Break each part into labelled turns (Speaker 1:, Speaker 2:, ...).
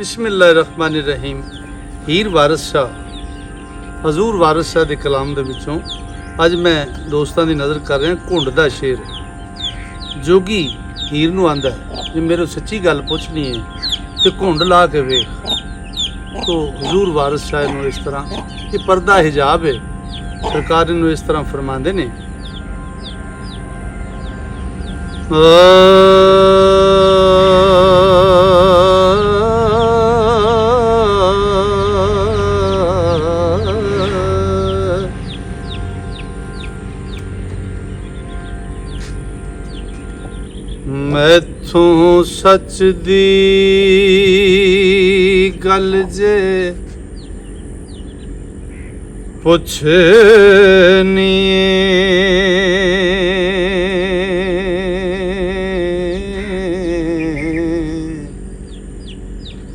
Speaker 1: बिस्मिल्लाहिर्रहमानिर्रहीम। हीर वारिस शाह हजूर वारिस शाह के कलाम के विचों अज मैं दोस्तों की नज़र कर रहा घुंड का शेर। जोगी हीर नूं आंदा है जे मेरे सच्ची गल पुछनी है तो घुंड ला के वेख। तो हजूर वारिस शाह नूं इस तरह ये पर्दा हिजाब है, सरकार नूं इस तरह फरमाते ने। मैथों सच दी गल जे पुछनी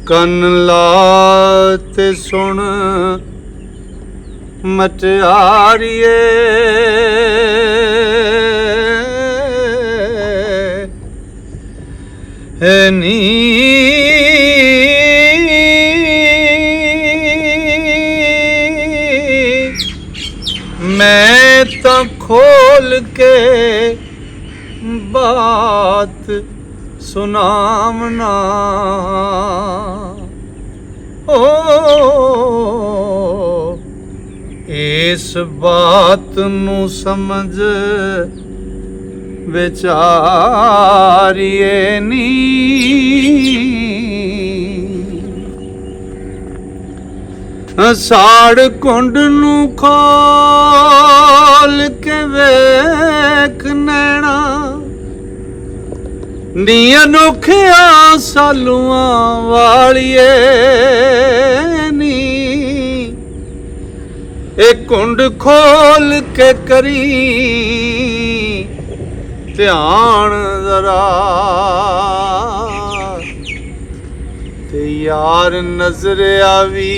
Speaker 1: कन ला ते सुन मटियारिए है नी मैं तो खोल के बात सुनावना ओ इस बात नू समझ बेचारिए नी साड़ कुंड नू खोल के वेख नैना नी अनोखिया सालुआं वालिए नी एक कुंड खोल के करी ध्यान जरा ते यार नजर आवी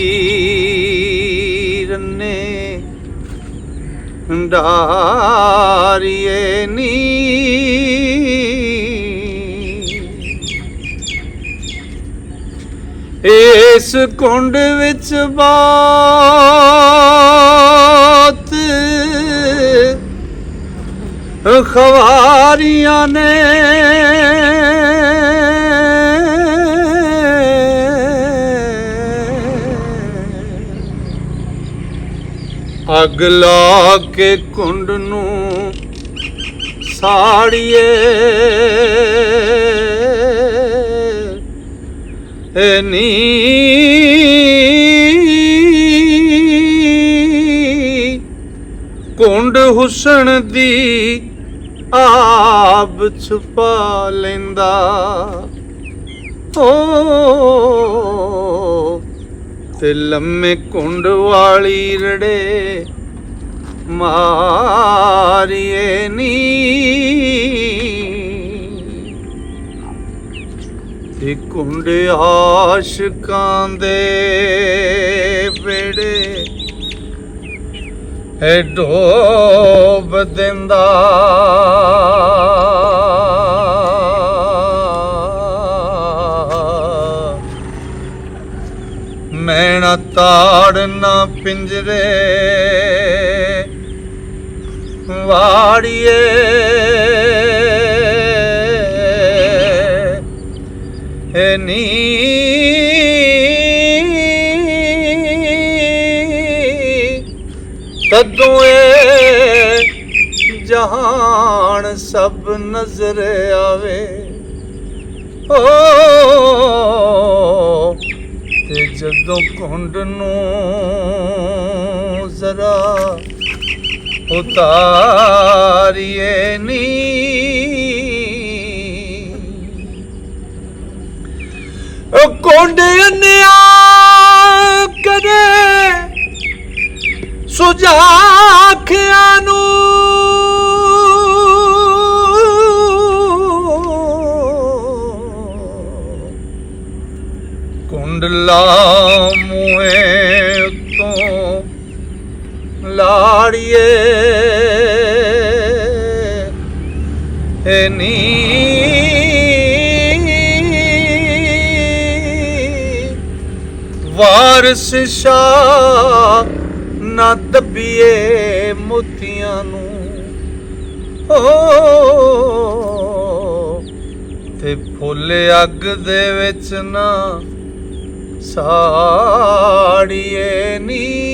Speaker 1: रन्ने डारिए नी इस कुंड विच बात खवारियां ने अग ला के कुंड नू साड़िए नी कुंड हुसन दी आब छुपा लेंदा ओ ते लम्मे कुंड वाली रड़े मारिए नी ते कुंड आशिकां दे बेड़े है डोब देंदा मैना ताड़ ना पिंजरे वाड़िए है नी तदों जहान सब नजर आवे ओ ते जदों कुंड नू जरा उतारिए नी कुंड अन्या करे सुजाखिया नू कुंडला मुए तो लाड़िए नी ਵਾਰਿਸ ਸ਼ਾਹ ਨਾ ਦੱਬੀਏ ਮੋਤੀਆਂ ਨੂੰ ਓ ਤੇ ਫੁੱਲ ਅੱਗ ਦੇ ਵਿੱਚ ਨਾ ਸਾੜੀਏ ਨੀ